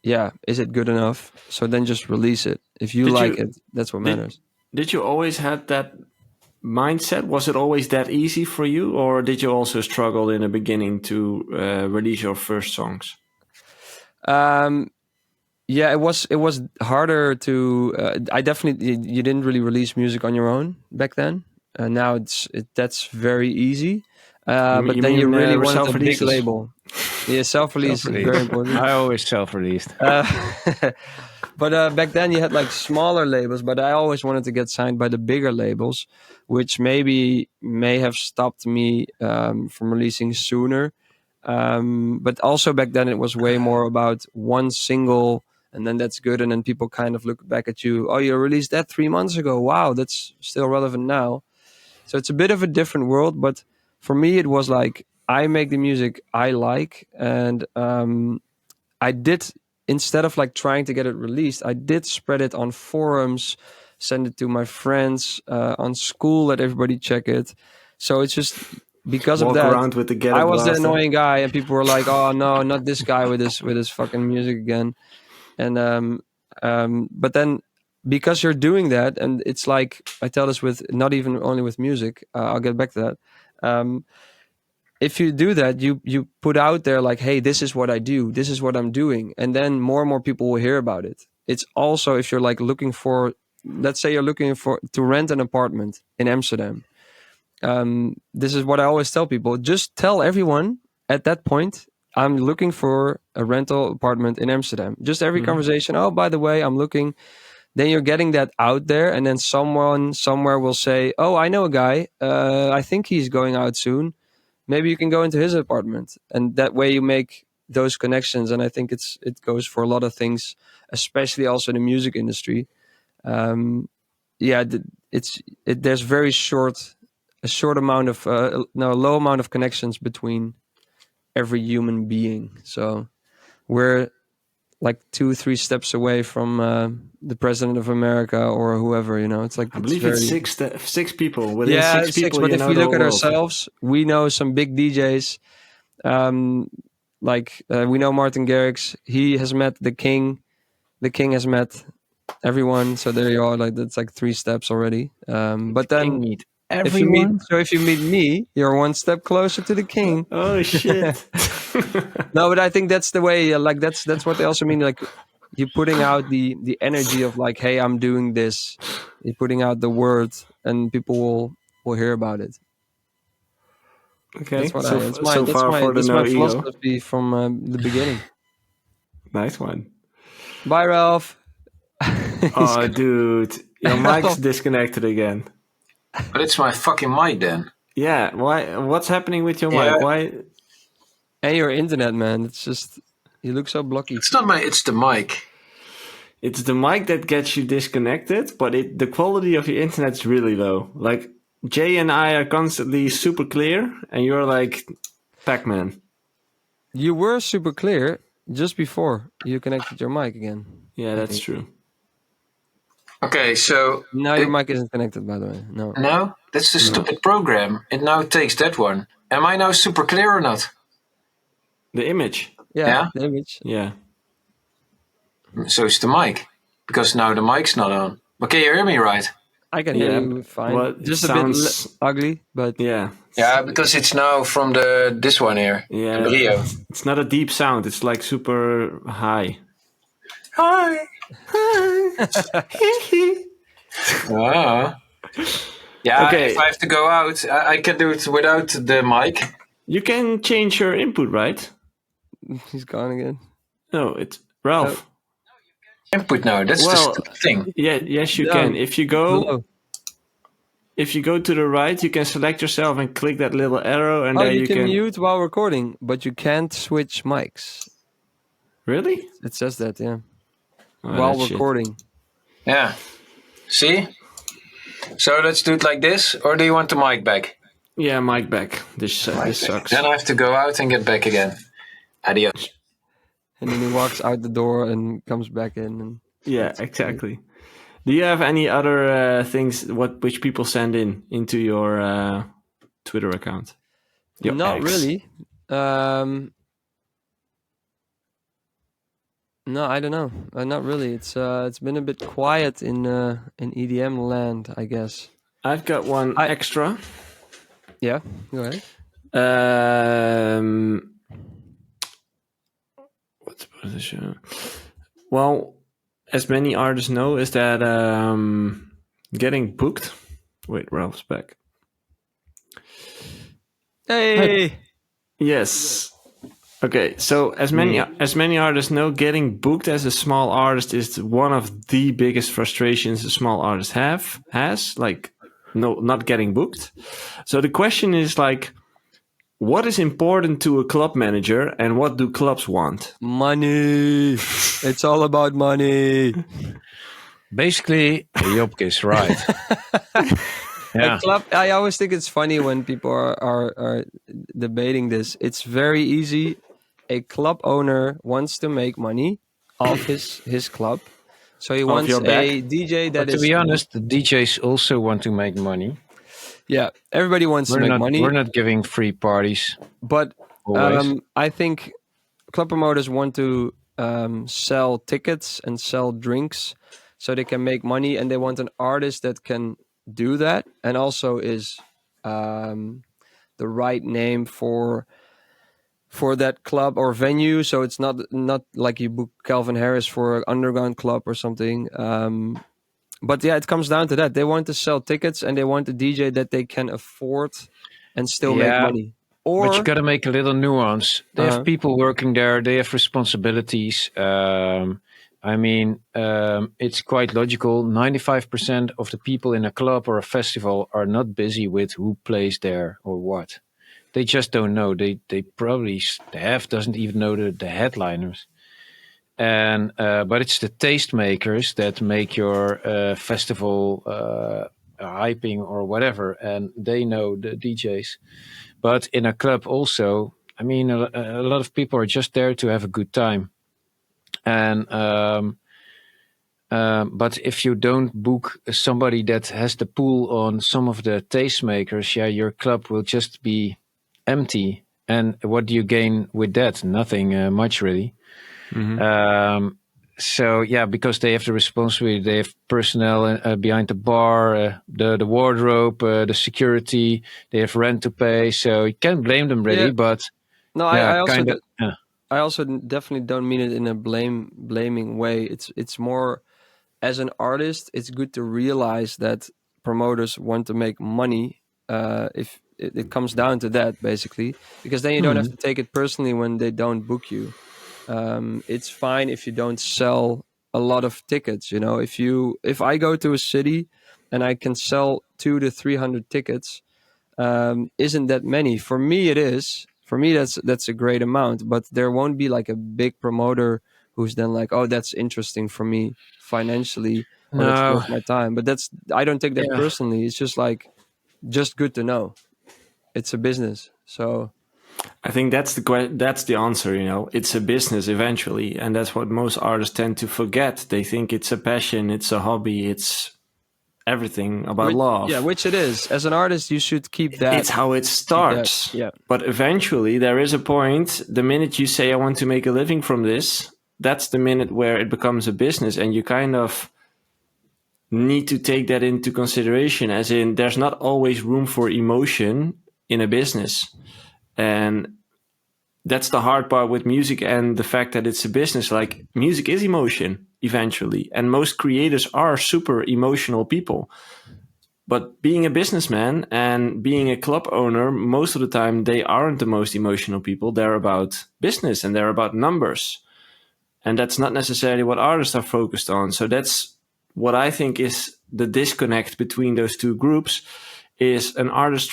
yeah, is it good enough? So then just release it. If you like it, that's what matters.
Did you always have that mindset? Was it always that easy for you, or did you also struggle in the beginning to release your first songs?
Yeah, it was harder to. I definitely, you didn't really release music on your own back then. Now that's very easy. But
you
then you
mean,
really
with
wanted a big
self-releases?
label. Yeah, self-release is very important.
I always self-released.
But back then you had like smaller labels, but I always wanted to get signed by the bigger labels, which may have stopped me from releasing sooner. But also back then it was way more about one single, and then that's good, and then people kind of look back at you, oh, you released that 3 months ago, wow, that's still relevant now. So it's a bit of a different world, but for me it was like, I make the music I like, and I did, instead of like trying to get it released, I did spread it on forums, send it to my friends, on school, let everybody check it. So it's just because
Walk
of that,
around with the Get It
I was the
Blaster.
annoying guy, and people were like, "Oh no, not this guy with his fucking music again." And but then, because you're doing that, and it's like, I tell this with, not even only with music. I'll get back to that. If you do that, you put out there like, hey, this is what I do, this is what I'm doing, and then more and more people will hear about it. It's also, if you're like looking for, let's say you're looking for to rent an apartment in Amsterdam. This is what I always tell people: just tell everyone at that point, I'm looking for a rental apartment in Amsterdam. Just every conversation, oh, by the way, I'm looking. then you're getting that out there, and then someone somewhere will say, "Oh, I know a guy. I think he's going out soon. Maybe you can go into his apartment." And that way you make those connections. And I think it goes for a lot of things, especially also in the music industry. There's very low amount of connections between every human being. So we're like 2-3 steps away from the president of America or whoever, It's like
I believe it's six people. Within
yeah,
six people,
But if we
the
look at
whole world.
ourselves, we know some big DJs. We know Martin Garrix. He has met the king. The king has met everyone. So there you are. Like that's like 3 steps already. But then
meet
if
everyone.
you meet me, you're 1 step closer to the king.
Oh shit!
No, but I think that's the way. Like that's what they also mean. Like you're putting out the energy of like, hey, I'm doing this. You're putting out the word, and people will hear about it.
Okay,
That's what
so far for the no ego.
Philosophy from the beginning.
Nice one.
Bye, Ralph.
Oh, dude, your mic's disconnected again.
But it's my fucking mic then.
Yeah, why? What's happening with your mic? Why?
And your internet, man. It's just you look so blocky.
It's not it's the mic.
It's the mic that gets you disconnected, but the quality of your internet's really low. Like Jay and I are constantly super clear, and you're like Pac-Man.
You were super clear just before you connected your mic again.
Yeah, that's true.
Okay, so
now your mic isn't connected, by the way. No.
No, that's the stupid program. It now takes that one. Am I now super clear or not?
The image.
Yeah. The image.
Yeah.
So it's the mic, because now the mic's not on. But can you hear me right?
I can hear you fine.
Well,
just a bit ugly, but
yeah.
Yeah, because it's now from this one here.
Yeah.
The video.
It's not a deep sound. It's like super high.
Hi. Yeah,
okay.
If I have to go out, I can do it without the mic.
You can change your input, right?
He's gone again.
No, it's Ralph.
Input now. That's the stupid thing.
Yeah, yes, you can. If you go to the right, you can select yourself and click that little arrow, and there
you can mute while recording, but you can't switch mics.
Really?
It says that, yeah.
Oh,
while recording.
Shit. Yeah. See? So let's do it like this, or do you want the mic back?
Yeah, mic back. This sucks.
Then I have to go out and get back again. Adios.
And then he walks out the door and comes back in. And
yeah, exactly. Great. Do you have any other things which people send into your Twitter account?
Not really. No, I don't know. Not really. It's been a bit quiet in EDM land, I guess.
I've got one extra.
Yeah, go ahead.
What's the show? Well, as many artists know, is that getting booked. Wait, Ralph's back.
Hey.
Yes. Okay, so as many artists know, getting booked as a small artist is one of the biggest frustrations a small artist has. Like, not getting booked. So the question is like, what is important to a club manager, and what do clubs want?
Money. It's all about money.
Basically, Jopke is right. Yeah.
I always think it's funny when people are debating this. It's very easy. A club owner wants to make money off his club. So he wants a DJ that is...
To be honest, the DJs also want to make money.
Yeah, everybody wants to make money.
We're not giving free parties.
But I think club promoters want to sell tickets and sell drinks so they can make money. And they want an artist that can do that and also is the right name for that club or venue. So it's not like you book Calvin Harris for an underground club or something. But yeah, it comes down to that. They want to sell tickets and they want a DJ that they can afford and still make money.
But you got to make a little nuance. They have people working there. They have responsibilities. I mean, it's quite logical. 95% of the people in a club or a festival are not busy with who plays there or what. They just don't know. They probably, the half doesn't even know the headliners. And but it's the tastemakers that make your festival hyping or whatever, and they know the DJs. But in a club also, I mean, a lot of people are just there to have a good time. And but if you don't book somebody that has the pull on some of the tastemakers, yeah, your club will just be empty. And what do you gain with that? Nothing much, really. So yeah, because they have the responsibility, they have personnel behind the bar, the wardrobe, the security. They have rent to pay, so you can't blame them really.
Yeah.
But
No,
yeah,
I also
kind of. Yeah.
I also definitely don't mean it in a blaming way. It's more, as an artist, it's good to realize that promoters want to make money. If it comes down to that, basically, because then you don't have to take it personally when they don't book you. It's fine if you don't sell a lot of tickets. You know, if I go to a city and I can sell 200 to 300 tickets, isn't that many? For me, it is. For me, that's a great amount. But there won't be like a big promoter who's then like, oh, that's interesting for me financially, or that's
No.
worth my time. But I don't take that
Yeah.
personally. It's just like, just good to know. It's a business, so.
I think that's the answer. You know, it's a business eventually, and that's what most artists tend to forget. They think it's a passion, it's a hobby, it's everything about love.
Yeah, which it is. As an artist, you should keep that.
It's how it starts.
Yeah.
But eventually, there is a point. The minute you say, "I want to make a living from this," that's the minute where it becomes a business, and you kind of need to take that into consideration. As in, there's not always room for emotion in a business. And that's the hard part with music and the fact that it's a business. Like, music is emotion eventually. And most creators are super emotional people. But being a businessman and being a club owner, most of the time, they aren't the most emotional people. They're about business and they're about numbers. And that's not necessarily what artists are focused on. So that's what I think is the disconnect between those two groups, is an artist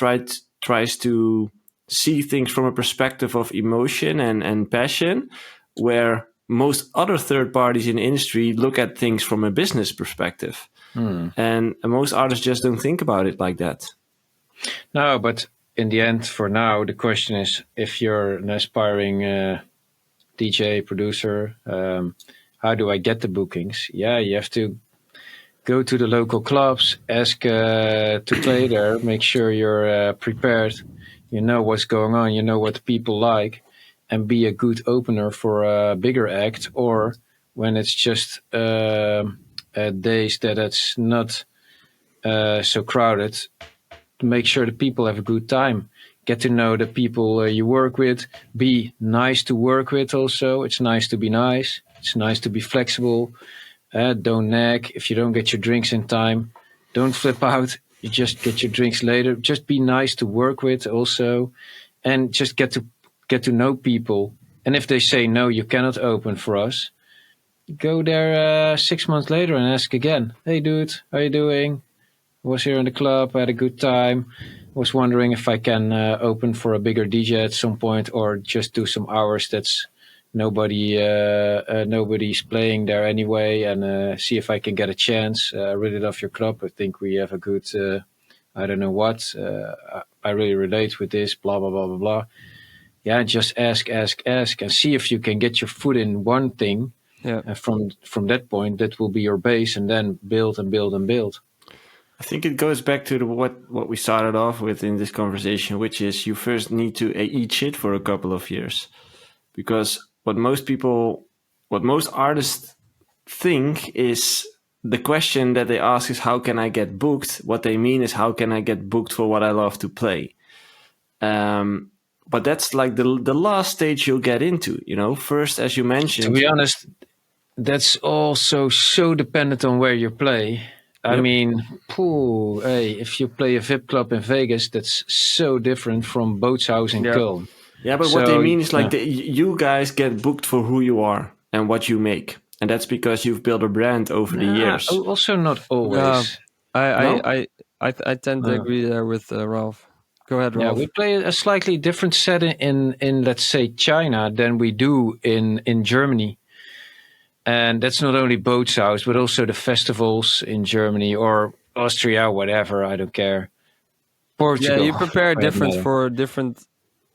tries to see things from a perspective of emotion and passion, where most other third parties in the industry look at things from a business perspective. And most artists just don't think about it like that.
No, but in the end, for now, the question is, if you're an aspiring DJ producer, how do I get the bookings? Yeah, you have to go to the local clubs, ask to play there, make sure you're prepared, you know what's going on, you know what the people like, and be a good opener for a bigger act. Or when it's just days that it's not so crowded, to make sure the people have a good time. Get to know the people you work with. Be nice to work with also. It's nice to be nice. It's nice to be flexible. Don't nag. If you don't get your drinks in time, don't flip out. You just get your drinks later. Just be nice to work with also. And just get to know people. And if they say, no, you cannot open for us, go there 6 months later and ask again. Hey, dude, how you doing? Was here in the club, had a good time. Was wondering if I can open for a bigger DJ at some point, or just do some hours that's nobody's playing there anyway, and see if I can get a chance. I really love your club. I think we have a good, I don't know what. I really relate with this, blah, blah, blah, blah, blah. Yeah, just ask, and see if you can get your foot in one thing.
Yeah.
And from that point, that will be your base, and then build and build and build.
I think it goes back to what we started off with in this conversation, which is you first need to eat shit for a couple of years. Because what most artists think is, the question that they ask is, how can I get booked? What they mean is, how can I get booked for what I love to play? But that's like the last stage you'll get into, you know. First, as you mentioned,
to be honest, that's also so dependent on where you play. I mean, if you play a VIP club in Vegas, that's so different from Bootshaus in Köln.
Yeah, but what they mean is like you guys get booked for who you are and what you make. and that's because you've built a brand over the years.
Also, not always.
No?
I tend to agree there with Ralph. Go ahead,
Yeah,
Ralph.
we play a slightly different setting in let's say China than we do in Germany. And that's not only Boats House, but also the festivals in Germany or Austria, whatever. I don't care. Portugal.
Yeah, you prepare
for that
different
matter.
for different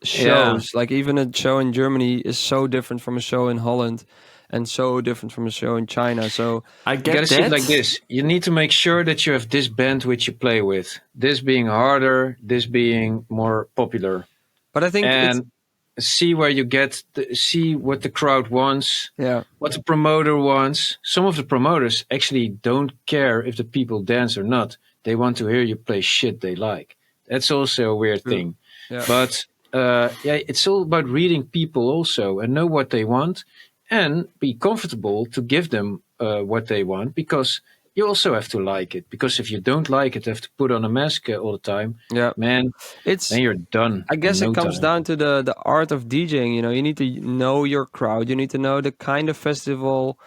Yeah.
shows. Like even a show in Germany is so different from a show in Holland, and so different from a show in China. So
I
You
get
gotta see it
that.
like this. You need to make sure that you have this band which you play with. This being harder, this being more popular.
but I think it's
And see where you get, see what the crowd wants,
yeah.
what the promoter wants. Some of the promoters actually don't care if the people dance or not. They want to hear you play shit they like. That's also a weird
True.
thing.
Yeah.
But yeah, it's all about reading people also and know what they want and be comfortable to give them what they want, because you also have to like it. Because if you don't like it, have to put on a mask all the time,
Yeah.
man,
It's
then you're done.
I guess
in no
it comes
time.
down to the art of DJing. You know, you need to know your crowd. You need to know the kind of festival,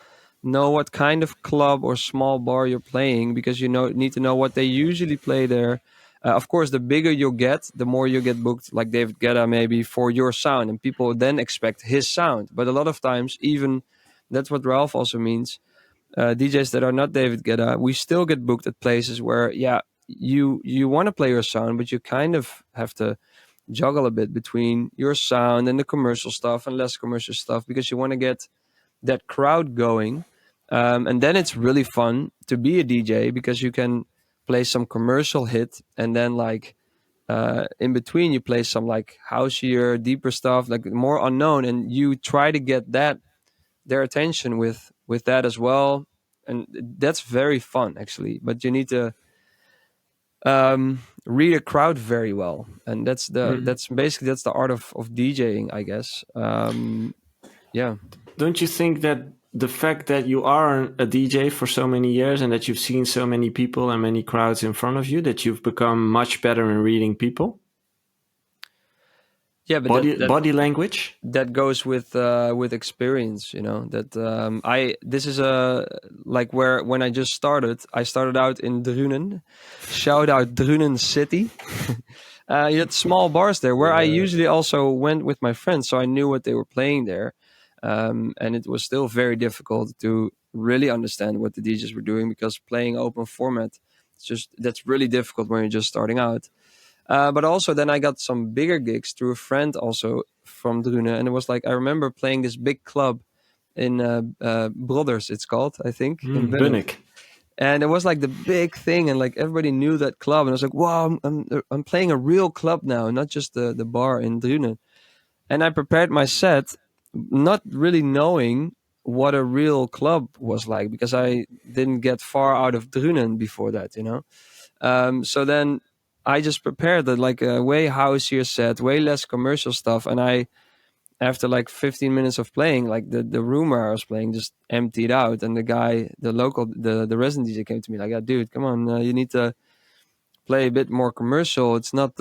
know what kind of club or small bar you're playing, because you need to know what they usually play there. Of course, the bigger you get, the more you get booked, like David Guetta maybe, for your sound, and people then expect his sound. But a lot of times, even that's what Ralph also means. DJs that are not David Guetta, we still get booked at places where, yeah, you want to play your sound, but you kind of have to juggle a bit between your sound and the commercial stuff and less commercial stuff, because you want to get that crowd going. And then it's really fun to be a DJ, because you can play some commercial hit, and then like in between you play some like houseier, deeper stuff, like more unknown, and you try to get their attention with that as well. And that's very fun actually, but you need to read a crowd very well, and that's the art of DJing, I guess. Yeah.
Don't you think that the fact that you are a DJ for so many years and that you've seen so many people and many crowds in front of you, that you've become much better in reading people?
Yeah, but
Body language?
that goes with experience, you know. That I this is a like where when I started out in Drunen. Shout out Drunen City. You had small bars there where I usually also went with my friends, so I knew what they were playing there. And it was still very difficult to really understand what the DJs were doing, because playing open format, that's really difficult when you're just starting out. But also then I got some bigger gigs through a friend also from Drune, and it was like I remember playing this big club in Brothers, it's called, I think, in Bunnik.
Bunnik.
And it was like the big thing, and like everybody knew that club, and I was like, wow, I'm playing a real club now, not just the bar in Drune. And I prepared my set, not really knowing what a real club was like, because I didn't get far out of Drunen before that, you know. So then I just prepared like a way houseier set, way less commercial stuff, and I, after like 15 minutes of playing, like the room where I was playing just emptied out, and the guy, the resident DJ came to me like, "Yeah, dude, come on, you need to play a bit more commercial. It's not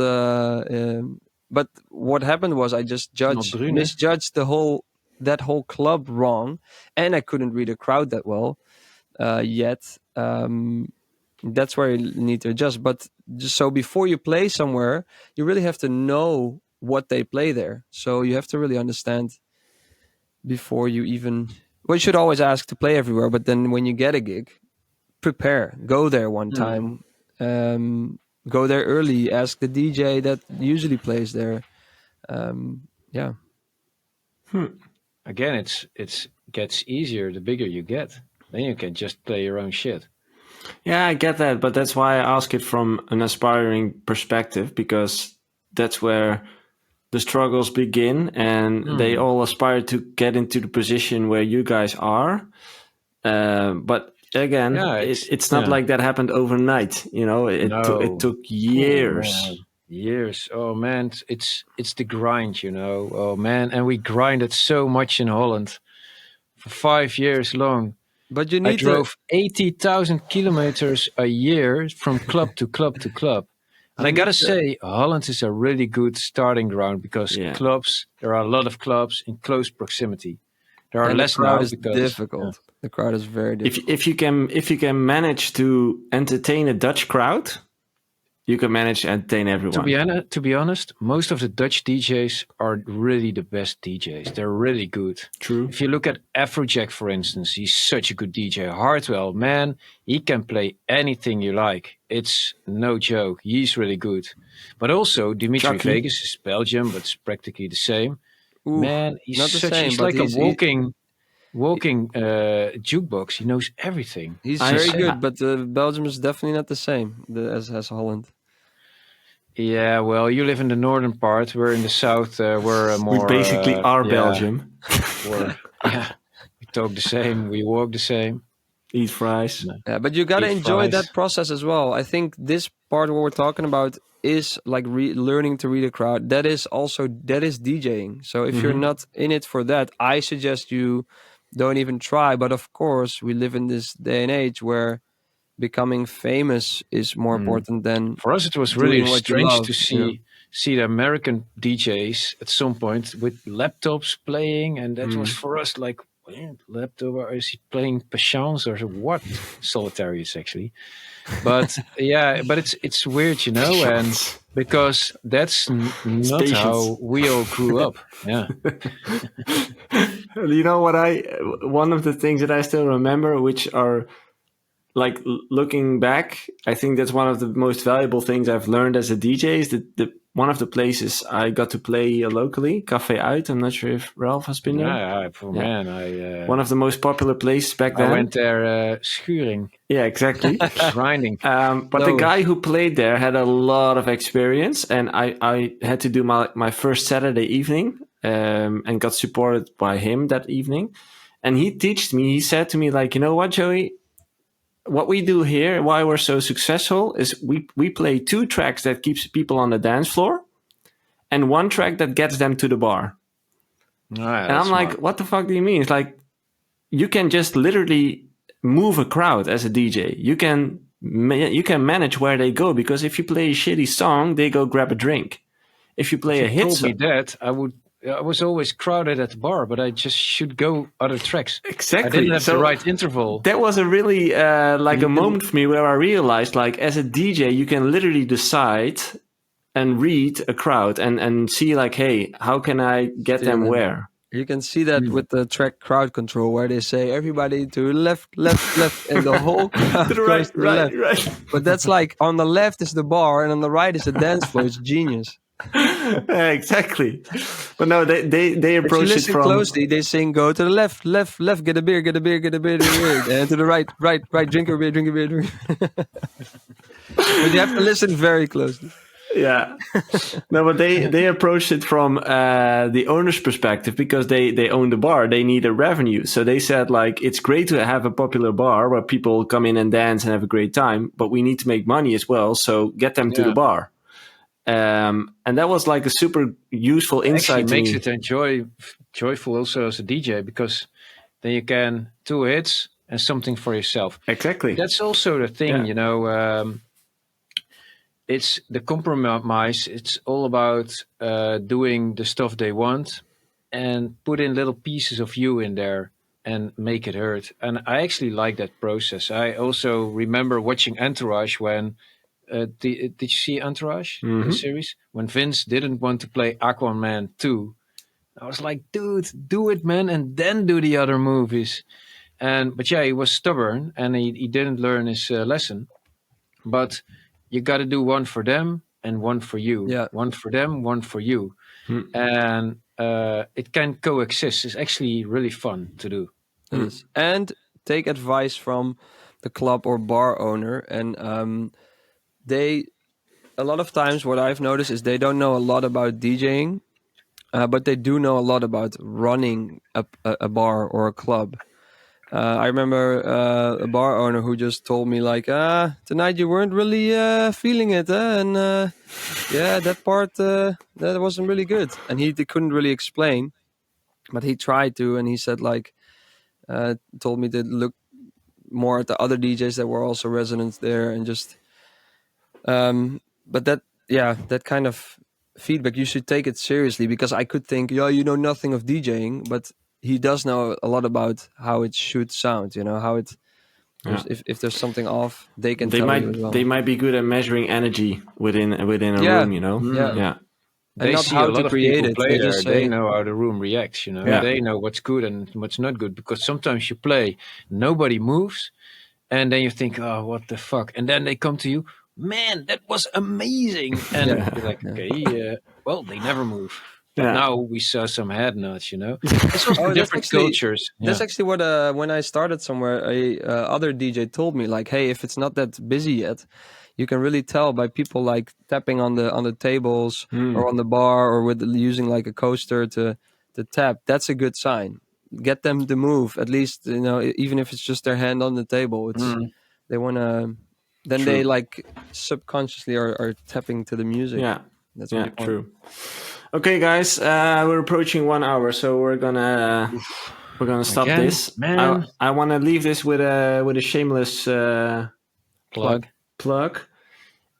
But what happened was I just misjudged that whole club wrong, and I couldn't read a crowd that well yet. That's where you need to adjust. But just so before you play somewhere, you really have to know what they play there. So you have to really understand before you even. Well, you should always ask to play everywhere, but then when you get a gig, prepare. Go there one time. Go there early. Ask the DJ that usually plays there. Yeah.
Again, it's gets easier the bigger you get. Then you can just play your own shit.
Yeah, I get that, but that's why I ask it from an aspiring perspective, because that's where the struggles begin, and they all aspire to get into the position where you guys are. But again, it's not like that happened overnight. You know, it took years.
Oh, years. Oh man, it's the grind. You know. Oh man, and we grinded so much in Holland for 5 years long.
But you
I
need
drove 80,000 kilometers a year from club to club to club. And I gotta say, Holland is a really good starting ground, because clubs, there are a lot of clubs in close proximity. There are
And
less
the crowd
now
is
because
difficult. The crowd is very difficult.
If you can manage to entertain a Dutch crowd, you can manage to entertain everyone.
To be honest, most of the Dutch DJs are really the best DJs. They're really good.
True.
If you look at Afrojack, for instance, he's such a good DJ. Hardway, man, he can play anything you like. It's no joke. He's really good. But also, Dimitri
Chucky.
Vegas is Belgium, but it's practically the same.
Ooh,
Man, he's
not the
such.
same,
He's
but
like a walking jukebox. He knows everything.
he's
I-
very
I-
good, but Belgium is definitely not the same as Holland.
Yeah, well, you live in the northern part. We're in the south. We're more.
We basically are
yeah,
Belgium.
yeah, we talk the same. We walk the same.
Eat fries.
Yeah, but you gotta
Eat
enjoy
fries.
that process as well. I think this part what we're talking about is like learning to read a crowd. That is DJing. So if you're not in it for that, I suggest you don't even try. But of course, we live in this day and age where becoming famous is more important than
For us, it was really
doing what you
strange
love,
to
you know?
see the American DJs at some point with laptops playing, and that was for us like laptop. Or is he playing patience or what? Solitaires actually, but yeah, but it's weird, you know, and because that's not
Patience.
how we all grew up. Yeah,
You know what one of the things that I still remember, which are like looking back, I think that's one of the most valuable things I've learned as a DJ is that one of the places I got to play locally, Café Uit. I'm not sure if Ralph has been there.
man,
One of the most popular places back
I
then.
went there schuring,
Yeah, exactly.
grinding.
But the guy who played there had a lot of experience, and I had to do my first Saturday evening and got supported by him that evening. And he said to me, like, you know what, Joey? What we do here, why we're so successful, is we play 2 tracks that keeps people on the dance floor and 1 track that gets them to the bar. And I'm like, what the fuck do you mean? It's like, you can just literally move a crowd as a DJ. You can manage where they go, because if you play a shitty song, they go grab a drink. If you play a hit
told
song,
me that, I was always crowded at the bar, but I just should go other tracks.
exactly.
I didn't have
So
the right interval.
that was a really a moment for me where I realized, like, as a DJ, you can literally decide and read a crowd and see, like, hey, how can I get them
them.
where?
You can see that with the track crowd control, where they say everybody to left, left, and the whole crowd
To the
goes to the left.
right.
But that's like on the left is the bar and on the right is the dance floor. It's genius.
Exactly. But no, they
If you
approach it
listen
from
closely, they sing go to the left, left, left, get a beer, get a beer, get a beer, get a beer. And to the right, right, right, drink a beer, drink a beer, drink a beer. But you have to listen very closely.
yeah. No, but they approached it from the owner's perspective, because they own the bar. They need a revenue. So they said, like, it's great to have a popular bar where people come in and dance and have a great time, but we need to make money as well. So get them to the bar. And that was like a super useful insight
Actually
to
makes
me.
it joyful also as a DJ, because then you can 2 hits and something for yourself.
Exactly.
That's also the thing,
Yeah.
you know. It's the compromise. It's all about doing the stuff they want and put in little pieces of you in there and make it heard. And I actually like that process. I also remember watching Entourage when. Did you see Entourage, the series? When Vince didn't want to play Aquaman 2, I was like, dude, do it, man, and then do the other movies. But yeah, he was stubborn and he didn't learn his lesson. But you got to do one for them and one for you.
Yeah.
One for them, one for you. And it can coexist. It's actually really fun to do.
It is. And take advice from the club or bar owner. And a lot of times what I've noticed is they don't know a lot about DJing, but they do know a lot about running a bar or a club. I remember a bar owner who just told me, like, tonight you weren't really feeling it, and yeah, that part that wasn't really good. And he couldn't really explain, but he tried to, and he said, like, told me to look more at the other DJs that were also residents there, and just but that kind of feedback, you should take it seriously, because I could think, yeah, you know nothing of DJing, but he does know a lot about how it should sound. You know how it. If there's something off, they can tell you as well.
They might be good at measuring energy within a room. You know.
Yeah. And
They
not
see
how
a lot
to
of
create
people
it.
play
They
there.
just
They
say,
know how the room reacts. You know,
Yeah.
they know what's good and what's not good. Because sometimes you play, nobody moves, and then you think, "Oh, what the fuck?" And then they come to you, "Man, that was amazing!" And you're like, "Okay, well, they never move." But now we saw some head nods. You know, it's also
that's
different
actually-
cultures.
That's actually what when I started somewhere, a other DJ told me, like, hey, if it's not that busy yet, you can really tell by people like tapping on the tables or on the bar or with using like a coaster to tap. That's a good sign. Get them to move at least, you know, even if it's just their hand on the table. It's they want to. Then
True.
they like subconsciously are tapping to the music.
Yeah.
That's what you want.
True. Okay, guys, we're approaching 1 hour, so we're gonna stop
Again,
this.
man.
I want to leave this with a shameless
Plug.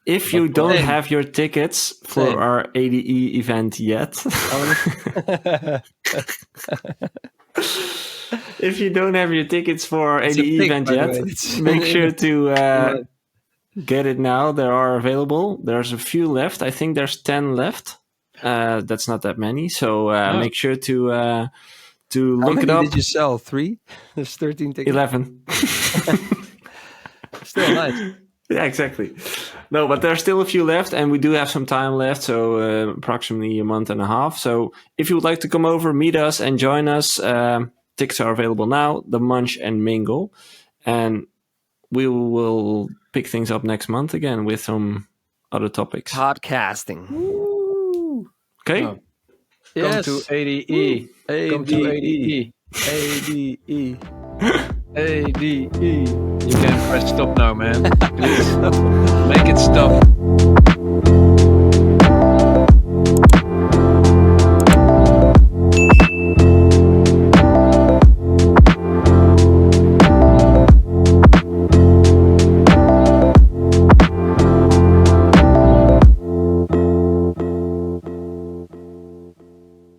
If you don't
playing.
have your tickets for
Same.
our ADE event yet, if you don't have your tickets for our
It's a
ADE
pig,
event
by the
yet,
way. It's-
make sure to get it now. They are available. There's a few left. I think there's 10 left. That's not that many. So make sure to
How
look
many
it up.
did you sell? 3? There's 13 tickets.
11.
Still nice.
Yeah, exactly. No, but there's still a few left, and we do have some time left, so approximately a month and a half. So if you would like to come over, meet us, and join us, tickets are available now, the Munch and Mingle. And we will pick things up next month again with some other topics.
Podcasting.
Okay?
Oh. Come to ADE. Come to ADE.
ADE.
ADE. You can press stop now, man. Please. Make it stop.